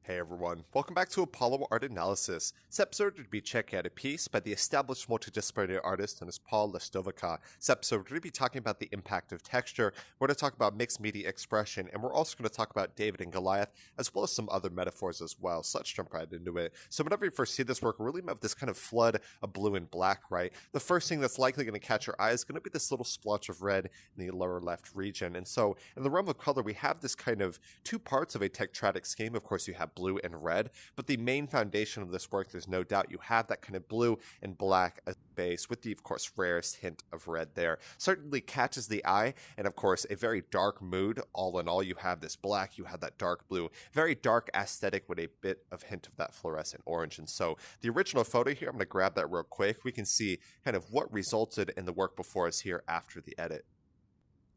Hey everyone, welcome back to Apollo Art Analysis. This episode would be checking out a piece by the established multidisciplinary artist known as Paul Lastovica. This episode we're going to be talking about the impact of texture, we're going to talk about mixed media expression, and we're also going to talk about David and Goliath, as well as some other metaphors as well. So let's jump right into it. So whenever you first see this work, we're really met with this kind of flood of blue and black, right? The first thing that's likely going to catch your eye is going to be this little splotch of red in the lower left region. And so in the realm of color, we have this kind of two parts of a tetradic scheme. Of course, you have blue and red, but the main foundation of this work, there's no doubt you have that kind of blue and black as base with the, of course, rarest hint of red there. Certainly catches the eye, and of course, a very dark mood. All in all, you have this black, you have that dark blue, very dark aesthetic with a bit of hint of that fluorescent orange. And so the original photo here, I'm going to grab that real quick. We can see kind of what resulted in the work before us here after the edit.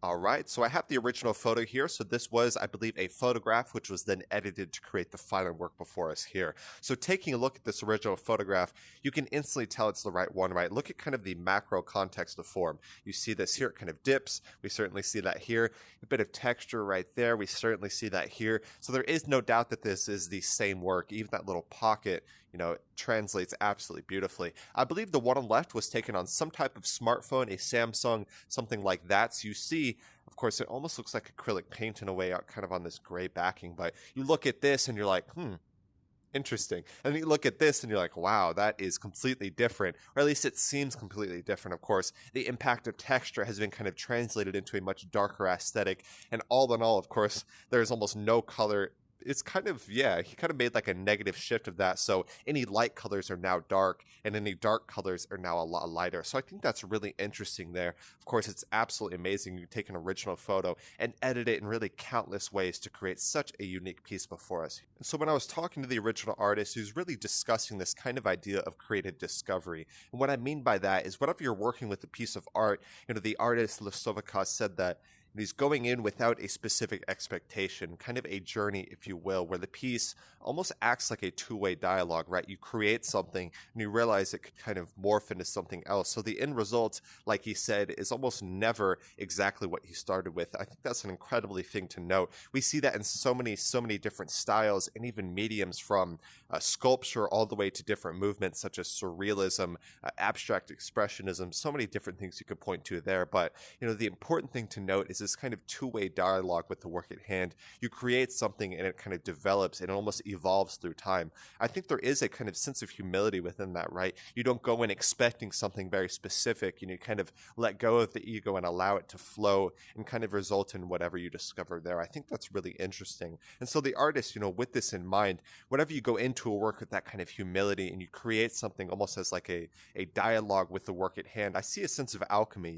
All right, so I have the original photo here. So this was, I believe, a photograph, which was then edited to create the final work before us here. So taking a look at this original photograph, you can instantly tell it's the right one, right? Look at kind of the macro context of form. You see this here, it kind of dips. We certainly see that here. A bit of texture right there. We certainly see that here. So there is no doubt that this is the same work. Even that little pocket, it translates absolutely beautifully. I believe the one on the left was taken on some type of smartphone, a Samsung, something like that. So you see, of course, it almost looks like acrylic paint in a way, kind of on this gray backing. But you look at this and you're like, interesting. And then you look at this and you're like, wow, that is completely different, or at least it seems completely different. Of course, the impact of texture has been kind of translated into a much darker aesthetic. And all in all, of course, there's almost no color. It's kind of, he kind of made like a negative shift of that. So any light colors are now dark and any dark colors are now a lot lighter. So I think that's really interesting there. Of course, it's absolutely amazing. You take an original photo and edit it in really countless ways to create such a unique piece before us. And so when I was talking to the original artist, he was really discussing this kind of idea of creative discovery. And what I mean by that is whenever you're working with a piece of art, the artist Lastovica said that he's going in without a specific expectation, kind of a journey, if you will, where the piece almost acts like a two-way dialogue, right? You create something and you realize it could kind of morph into something else. So the end result, like he said, is almost never exactly what you started with. I think that's an incredibly thing to note. We see that in so many different styles and even mediums, from sculpture all the way to different movements such as surrealism, abstract expressionism, so many different things you could point to there. But, the important thing to note is this kind of two-way dialogue with the work at hand. You create something and it kind of develops and it almost evolves through time. I think there is a kind of sense of humility within that, right? You don't go in expecting something very specific. You kind of let go of the ego and allow it to flow and kind of result in whatever you discover there. I think that's really interesting. And so the artist, with this in mind, whenever you go into a work with that kind of humility and you create something almost as like a dialogue with the work at hand, I see a sense of alchemy.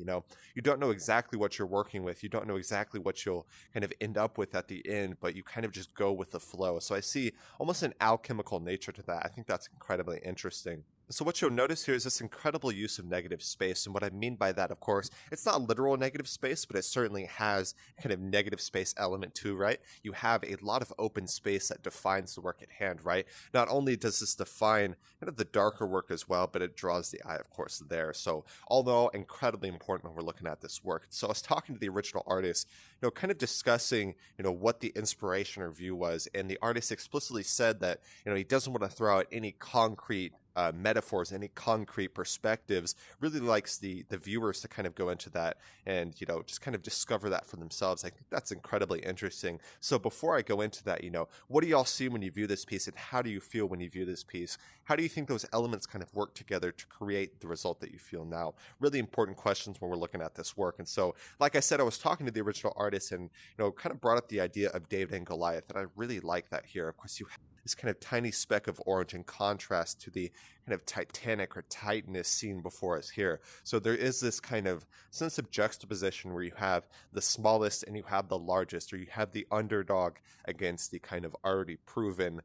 You don't know exactly what you're working with. You don't know exactly what you'll kind of end up with at the end, but you kind of just go with the flow. So I see almost an alchemical nature to that. I think that's incredibly interesting. So what you'll notice here is this incredible use of negative space. And what I mean by that, of course, it's not literal negative space, but it certainly has a kind of negative space element too, right? You have a lot of open space that defines the work at hand, right? Not only does this define kind of the darker work as well, but it draws the eye, of course, there. So although incredibly important when we're looking at this work. So I was talking to the original artist, kind of discussing, what the inspiration or view was. And the artist explicitly said that, he doesn't want to throw out any concrete metaphors, any concrete perspectives, really likes the viewers to kind of go into that and, just kind of discover that for themselves. I think that's incredibly interesting. So before I go into that, what do y'all see when you view this piece and how do you feel when you view this piece? How do you think those elements kind of work together to create the result that you feel now? Really important questions when we're looking at this work. And so, like I said, I was talking to the original artist and, kind of brought up the idea of David and Goliath, and I really like that here. Of course, you have this kind of tiny speck of orange in contrast to the kind of titanic or titanous scene before us here. So there is this kind of sense of juxtaposition where you have the smallest and you have the largest, or you have the underdog against the kind of already proven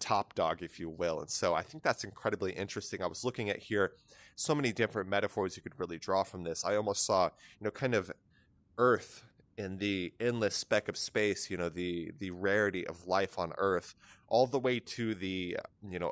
top dog, if you will. And so I think that's incredibly interesting. I was looking at here so many different metaphors you could really draw from this. I almost saw, kind of Earth in the endless speck of space, the rarity of life on Earth, all the way to the,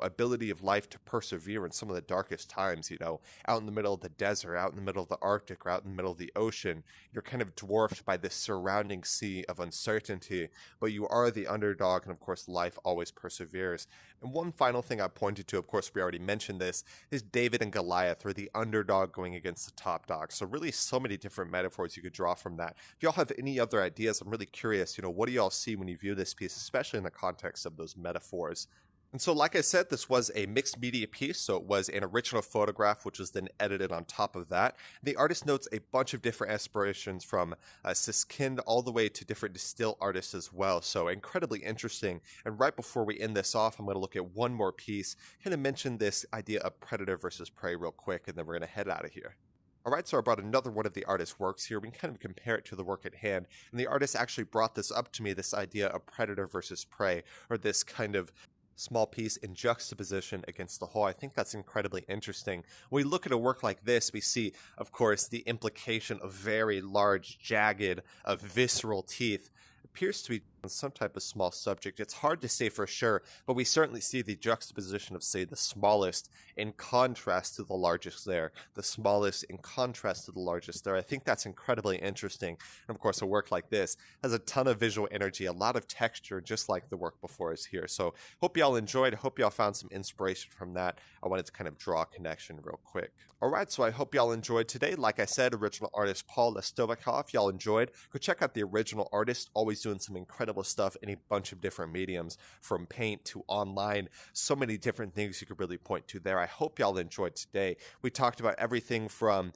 ability of life to persevere in some of the darkest times, out in the middle of the desert, out in the middle of the Arctic, or out in the middle of the ocean. You're kind of dwarfed by this surrounding sea of uncertainty, but you are the underdog, and of course, life always perseveres. And one final thing I pointed to, of course, we already mentioned this, is David and Goliath, or the underdog going against the top dog. So really so many different metaphors you could draw from that. If y'all have any other ideas, I'm really curious, what do y'all see when you view this piece, especially in the context of those metaphors? And so, like I said, this was a mixed media piece, so it was an original photograph, which was then edited on top of that. The artist notes a bunch of different aspirations from Siskind all the way to different distill artists as well, so incredibly interesting. And right before we end this off, I'm going to look at one more piece, kind of mention this idea of predator versus prey real quick, and then we're going to head out of here. Alright, so I brought another one of the artist's works here. We can kind of compare it to the work at hand, and the artist actually brought this up to me, this idea of predator versus prey, or this kind of small piece in juxtaposition against the whole. I think that's incredibly interesting. When we look at a work like this, we see, of course, the implication of very large, jagged, visceral teeth. It appears to be some type of small subject. It's hard to say for sure, but we certainly see the juxtaposition of, say, the smallest in contrast to the largest there. The smallest in contrast to the largest there. I think that's incredibly interesting. And of course, a work like this has a ton of visual energy, a lot of texture, just like the work before us here. So hope y'all enjoyed. Hope y'all found some inspiration from that. I wanted to kind of draw a connection real quick. Alright, so I hope y'all enjoyed today. Like I said, original artist Paul Lastovica. If y'all enjoyed, go check out the original artist, always doing some incredible stuff in a bunch of different mediums, from paint to online. So many different things you could really point to there. I hope y'all enjoyed today. We talked about everything from,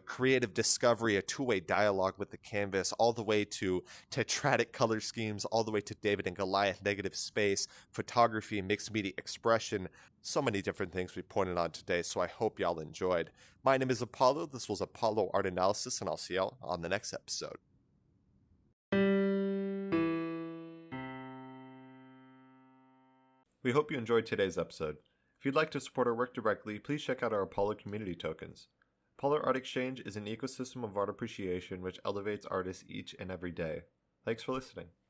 creative discovery, a two-way dialogue with the canvas, all the way to tetradic color schemes, all the way to David and Goliath, negative space, photography, mixed media expression. So many different things we pointed on today, so I hope y'all enjoyed. My name is Apollo. This was Apollo Art Analysis, and I'll see y'all on the next episode. We hope you enjoyed today's episode. If you'd like to support our work directly, please check out our Apollo community tokens. Apollo Art Exchange is an ecosystem of art appreciation which elevates artists each and every day. Thanks for listening.